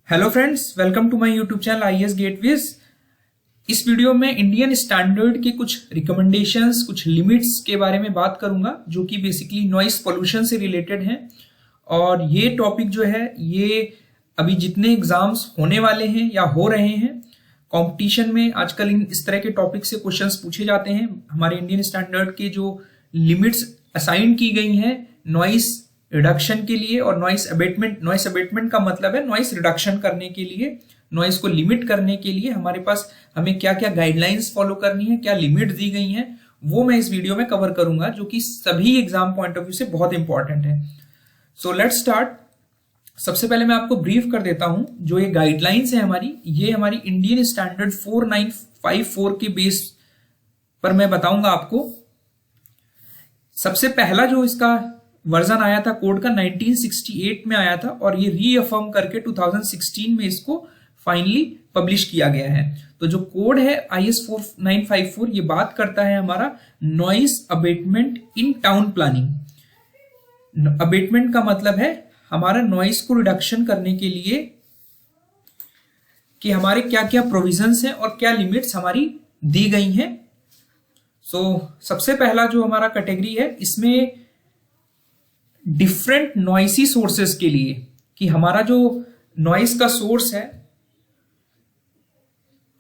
Hello friends, welcome to my YouTube channel IAS gateways. इस video में Indian standard के कुछ रिकमेंडेशंस, कुछ लिमिट्स के बारे में बात करूंगा जो कि बेसिकली नॉइस पोल्यूशन से रिलेटेड हैं। और ये टॉपिक जो है ये अभी जितने एग्जाम्स होने वाले हैं या हो रहे हैं कंपटीशन में, आजकल इस तरह के टॉपिक से क्वेश्चंस पूछे जाते हैं। हमारे इंडियन स्टैंडर्ड के जो लिमिट्स असाइन की गई हैं नॉइस रिडक्शन के लिए और नॉइस अबेटमेंट का मतलब है नॉइस रिडक्शन करने के लिए, नॉइस को लिमिट करने के लिए हमें क्या क्या गाइडलाइंस फॉलो करनी है, क्या लिमिट दी गई हैं, वो मैं इस वीडियो में कवर करूंगा जो कि सभी एग्जाम पॉइंट ऑफ व्यू से बहुत इंपॉर्टेंट है। So let's start. सबसे पहले मैं आपको ब्रीफ कर देता हूं। जो ये गाइडलाइंस है ये हमारी इंडियन स्टैंडर्ड 4954 के बेस पर मैं बताऊंगा आपको। सबसे पहला जो इसका वर्जन आया था कोड का 1968 में आया था और ये रीअफर्म करके 2016 में इसको फाइनली पब्लिश किया गया है। तो जो कोड है IS 4954 ये बात करता है हमारा noise abatement in town planning. Abatement का मतलब है हमारा नॉइस को रिडक्शन करने के लिए कि हमारे क्या क्या प्रोविजंस हैं और क्या लिमिट्स हमारी दी गई हैं। सबसे पहला जो हमारा कैटेगरी है इसमें डिफरेंट नॉइसी सोर्सेस के लिए, कि हमारा जो नॉइस का सोर्स है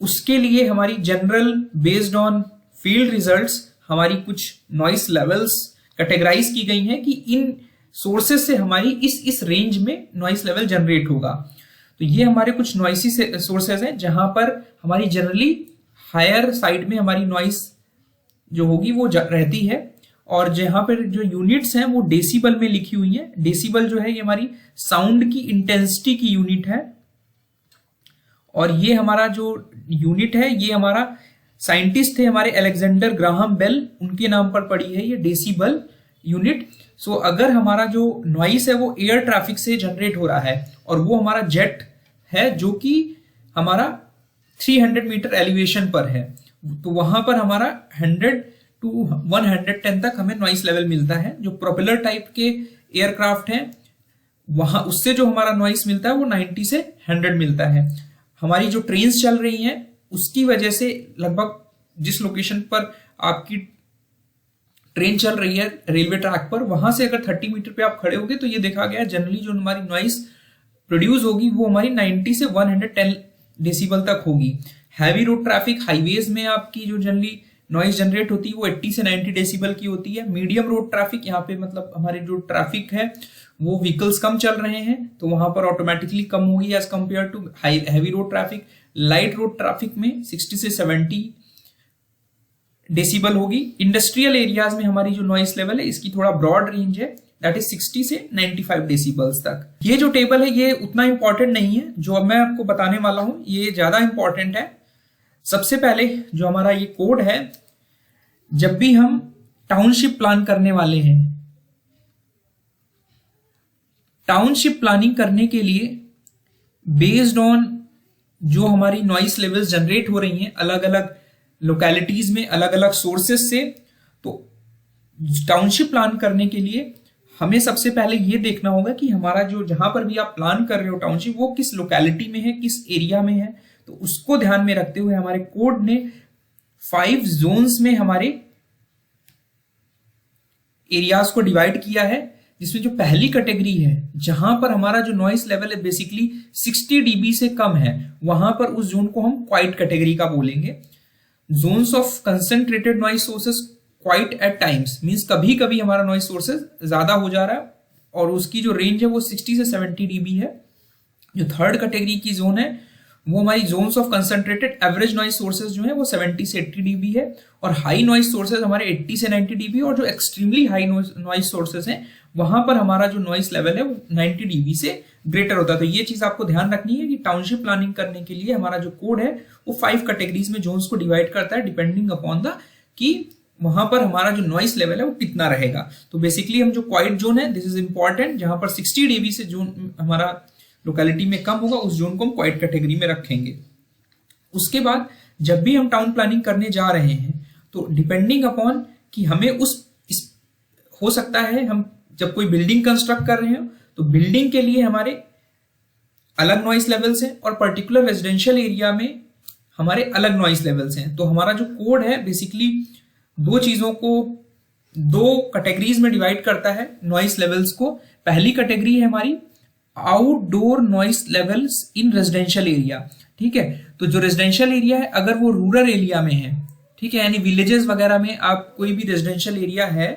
उसके लिए हमारी general based on field results हमारी कुछ नॉइस लेवल्स कैटेगराइज की गई हैं कि इन सोर्सेस से हमारी इस रेंज में नॉइस लेवल जनरेट होगा। तो ये हमारे कुछ नॉइसी सोर्सेस हैं जहां पर हमारी जनरली हायर साइड में हमारी नॉइस जो होगी वो रहती है, और जहां पर जो यूनिट्स हैं वो डेसिबल में लिखी हुई हैं। डेसिबल जो है ये हमारी साउंड की इंटेंसिटी की यूनिट है, और ये हमारा जो यूनिट है ये हमारा साइंटिस्ट थे हमारे अलेक्जेंडर ग्राहम बेल, उनके नाम पर पड़ी है ये डेसिबल यूनिट। अगर हमारा जो नॉइस है वो एयर ट्रैफिक से जनरेट हो रहा है और वो हमारा जेट है जो कि हमारा 300 मीटर एलिवेशन पर है, तो वहां पर हमारा 100 to 110 तक हमें नॉइस लेवल मिलता है। जो प्रोपेलर टाइप के एयरक्राफ्ट हैं वहां उससे जो हमारा नॉइस मिलता है वो 90 से 100 मिलता है। हमारी जो ट्रेन्स चल रही हैं उसकी वजह से लगभग जिस लोकेशन पर आपकी ट्रेन चल रही है रेलवे ट्रैक पर, वहां से अगर 30 मीटर पे आप खड़े होगे तो ये देखा गया जनरली जो हमारी नॉइस प्रोड्यूस होगी वो हमारी 90 से 110 डेसिबल तक होगी। हैवी रोड ट्रैफिक हाईवेज में आपकी जो जनरली नॉइस जनरेट होती है वो 80 से 90 डेसिबल की होती है। मीडियम रोड ट्रैफिक, यहाँ पे मतलब हमारे जो ट्रैफिक है वो व्हीकल्स कम चल रहे हैं तो वहां पर ऑटोमेटिकली कम होगी as compared to heavy road traffic. Light road traffic में 60 से 70 डेसिबल होगी। इंडस्ट्रियल एरियाज में हमारी जो नॉइस लेवल है इसकी थोड़ा ब्रॉड रेंज है, दैट इज 60 से 95 डेसिबल्स तक। ये जो टेबल है ये उतना इंपॉर्टेंट नहीं है, जो अब मैं आपको बताने वाला हूं ये ज्यादा इंपॉर्टेंट है। सबसे पहले जो हमारा ये कोड है, जब भी हम टाउनशिप प्लान करने वाले हैं, टाउनशिप प्लानिंग करने के लिए बेस्ड ऑन जो हमारी नॉइस लेवल्स जनरेट हो रही हैं अलग अलग लोकेलिटीज में अलग अलग सोर्सेस से, तो टाउनशिप प्लान करने के लिए हमें सबसे पहले ये देखना होगा कि हमारा जो जहां पर भी आप प्लान कर रहे हो टाउनशिप वो किस लोकेलिटी में है, किस एरिया में है। तो उसको ध्यान में रखते हुए हमारे कोड ने 5 जोन्स में हमारे एरियाज को डिवाइड किया है, जिसमें जो पहली कैटेगरी है जहां पर हमारा जो नॉइस लेवल है बेसिकली 60 dB से कम है, वहां पर उस जोन को हम क्वाइट कैटेगरी का बोलेंगे। Zones of concentrated noise sources quiet at times means कभी कभी हमारा नॉइस सोर्सेस ज्यादा हो जा रहा है और उसकी जो रेंज है वो 60 से 70 dB है। जो थर्ड कैटेगरी की जोन है वो हमारी Jones of concentrated average noise sources जो है वो 70 से 80 dB है, और हाई नॉइस सोर्सेज हमारे 80 से 90 dB, और जो एक्सट्रीमली हाई नॉइस सोर्सेज हैं वहां पर हमारा जो नॉइस लेवल है वो 90 dB से ग्रेटर होता है। तो ये चीज आपको ध्यान रखनी है कि टाउनशिप प्लानिंग करने के लिए हमारा जो कोड है वो 5 कैटेगरीज में जोन्स को डिवाइड करता है डिपेंडिंग अपॉन द कि वहां पर हमारा जो नॉइस लेवल है वो कितना रहेगा। तो बेसिकली हम जो क्वाइट जोन है, दिस इज इंपॉर्टेंट, जहां पर 60 dB से जोन हमारा लोकेलिटी में कम होगा उस जोन को हम क्वाइट कैटेगरी में रखेंगे। उसके बाद जब भी हम टाउन प्लानिंग करने जा रहे हैं तो डिपेंडिंग अपॉन कि हमें हो सकता है हम जब कोई बिल्डिंग कंस्ट्रक्ट कर रहे हो तो बिल्डिंग के लिए हमारे अलग नॉइस लेवल्स हैं और पर्टिकुलर रेजिडेंशियल एरिया में हमारे अलग नॉइस लेवल्स हैं। तो हमारा जो कोड है बेसिकली दो चीजों को दो कैटेगरीज में डिवाइड करता है नॉइस लेवल्स को। पहली कैटेगरी है हमारी outdoor noise levels in residential area, ठीक है। तो जो रेजिडेंशियल एरिया है अगर वो रूरल एरिया में है, ठीक है, यानी विलेजेस वगैरह में आप कोई भी रेजिडेंशियल एरिया है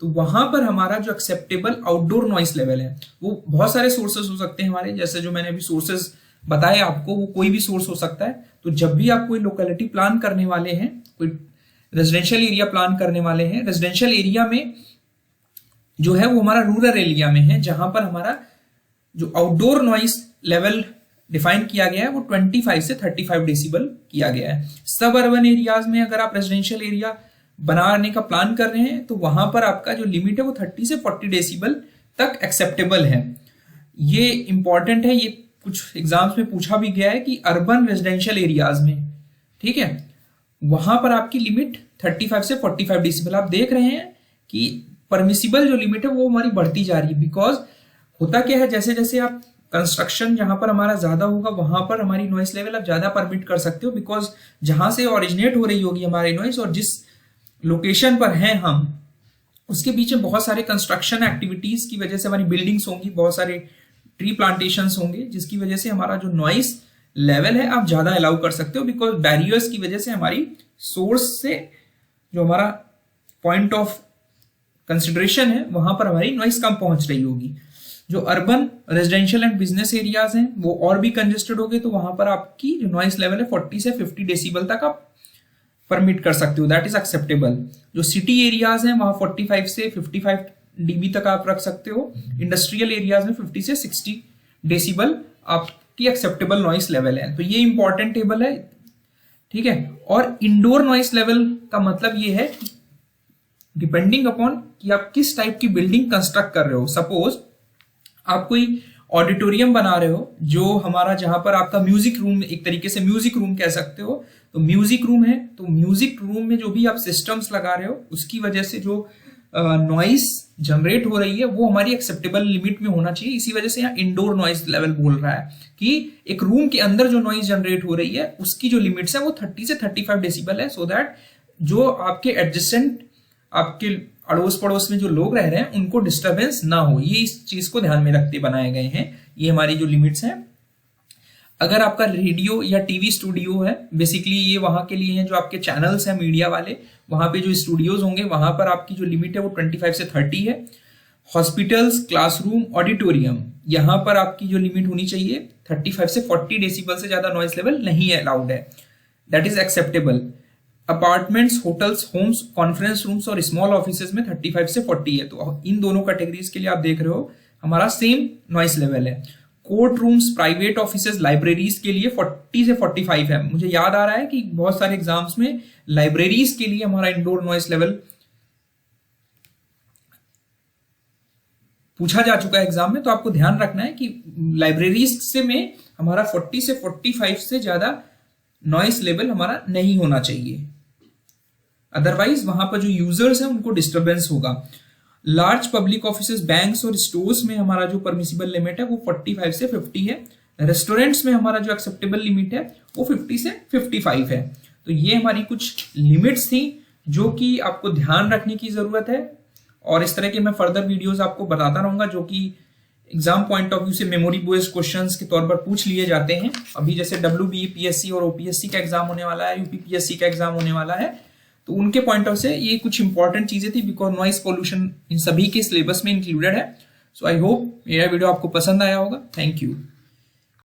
तो वहां पर हमारा जो एक्सेप्टेबल आउटडोर नॉइस लेवल है वो बहुत सारे सोर्सेस हो सकते हैं हमारे, जैसे जो मैंने अभी सोर्सेस बताए आपको वो कोई भी सोर्स हो सकता है। तो जब भी आप कोई लोकेलिटी प्लान करने वाले हैं, कोई रेजिडेंशियल एरिया प्लान करने वाले हैं, रेजिडेंशियल एरिया में जो है वो हमारा रूरल एरिया में है, जहां पर हमारा जो आउटडोर नॉइस लेवल डिफाइन किया गया है वो 25 से 35 डेसिबल किया गया है। सब अर्बन एरियाज में अगर आप रेजिडेंशियल एरिया बनाने का प्लान कर रहे हैं तो वहां पर आपका जो लिमिट है वो 30 से 40 डेसिबल तक एक्सेप्टेबल है। ये इंपॉर्टेंट है, ये कुछ एग्जाम्स में पूछा भी गया है कि अर्बन रेजिडेंशियल एरियाज में, ठीक है, वहां पर आपकी लिमिट 35 से 45 डेसिबल। आप देख रहे हैं कि परमिसिबल जो लिमिट है वो हमारी बढ़ती जा रही है। बिकॉज होता क्या है, जैसे जैसे आप कंस्ट्रक्शन जहां पर हमारा ज्यादा होगा वहां पर हमारी नॉइस लेवल आप ज्यादा परमिट कर सकते हो, बिकॉज जहां से ओरिजिनेट हो रही होगी हमारी नॉइस और जिस लोकेशन पर हैं हम उसके बीच में बहुत सारे कंस्ट्रक्शन एक्टिविटीज की वजह से हमारी बिल्डिंग्स होंगी, बहुत सारे ट्री प्लांटेशंस होंगे, जिसकी वजह से हमारा जो नॉइस लेवल है आप ज्यादा अलाउ कर सकते हो। बिकॉज बैरियर्स की वजह से हमारी सोर्स से जो हमारा पॉइंट ऑफ कंसिडरेशन है वहां पर हमारी नॉइस कम पहुंच रही होगी। जो urban residential and business areas हैं वो और भी कंजेस्टेड हो गए, तो वहां पर आपकी जो नॉइस लेवल है 40 से 50 डेसिबल तक आप परमिट कर सकते हो, दैट इज एक्सेप्टेबल। जो सिटी एरियाज हैं वहां 45 से 55 डीबी तक आप रख सकते हो। इंडस्ट्रियल एरियाज में 50 से 60 डेसिबल आपकी एक्सेप्टेबल नॉइस लेवल है। तो ये इंपॉर्टेंट टेबल है, ठीक है। और इंडोर नॉइस लेवल का मतलब ये है डिपेंडिंग अपॉन कि आप किस टाइप की बिल्डिंग कंस्ट्रक्ट कर रहे हो। सपोज आप कोई ऑडिटोरियम बना रहे हो जो हमारा जहां पर आपका म्यूजिक रूम, एक तरीके से म्यूजिक रूम कह सकते हो, तो म्यूजिक रूम है, तो म्यूजिक रूम में जो भी आप सिस्टम्स लगा रहे हो उसकी वजह से जो नॉइस जनरेट हो रही है वो हमारी एक्सेप्टेबल लिमिट में होना चाहिए। इसी वजह से यहाँ इंडोर नॉइस लेवल बोल रहा है कि एक रूम के अंदर जो नॉइस जनरेट हो रही है उसकी जो लिमिट्स है वो 30 से 35 डेसिबल है, सो दैट जो आपके एडजेसेंट, आपके अड़ोस पड़ोस में जो लोग रह रहे हैं उनको डिस्टरबेंस ना हो। ये इस चीज को ध्यान में रखते बनाए गए हैं, ये हमारी जो लिमिट्स हैं। अगर आपका रेडियो या टीवी स्टूडियो है, बेसिकली ये वहां के लिए हैं जो आपके चैनल्स हैं मीडिया वाले, वहां पे जो स्टूडियोज होंगे वहां पर आपकी जो लिमिट है वो 25 से 30 है। हॉस्पिटल्स, क्लासरूम, ऑडिटोरियम, यहां पर आपकी जो लिमिट होनी चाहिए 35 से 40 डेसिबल से ज्यादा नॉइस लेवल नहीं अलाउड है, that is acceptable. Apartments, hotels, homes, conference rooms और स्मॉल ऑफिसेज में 35 से 40 है। तो इन दोनों कैटेगरीज के लिए आप देख रहे हो हमारा सेम नॉइस लेवल है। Court rooms, private offices, libraries के लिए 40 से 45 है। मुझे याद आ रहा है कि बहुत सारे एग्जाम्स में लाइब्रेरीज के लिए हमारा इंडोर नॉइस लेवल पूछा जा चुका है एग्जाम में, तो आपको ध्यान रखना है कि लाइब्रेरीज से में हमारा 40 से 45 से ज्यादा नॉइस लेवल हमारा नहीं होना चाहिए, अदरवाइज वहां पर जो यूजर्स हैं उनको डिस्टरबेंस होगा। लार्ज पब्लिक ऑफिसेज, बैंक्स और स्टोर्स में हमारा जो परमिसिबल लिमिट है वो 45 से 50 है। रेस्टोरेंट्स में हमारा जो एक्सेप्टेबल लिमिट है वो 50 से 55 है। तो ये हमारी कुछ लिमिट्स थी जो कि आपको ध्यान रखने की जरूरत है, और इस तरह के मैं फर्दर वीडियोस आपको बताता रहूंगा जो कि एग्जाम पॉइंट ऑफ व्यू से मेमोरी बेस्ड क्वेश्चंस के तौर पर पूछ लिए जाते हैं। अभी जैसे WBPSC और OPSC का एग्जाम होने वाला है, UPPSC का एग्जाम होने वाला है, तो उनके पॉइंट ऑफ से ये कुछ इंपॉर्टेंट चीजें थी, बिकॉज नॉइस पोल्यूशन इन सभी के सिलेबस में इंक्लूडेड है। सो आई होप मेरा वीडियो आपको पसंद आया होगा। Thank you.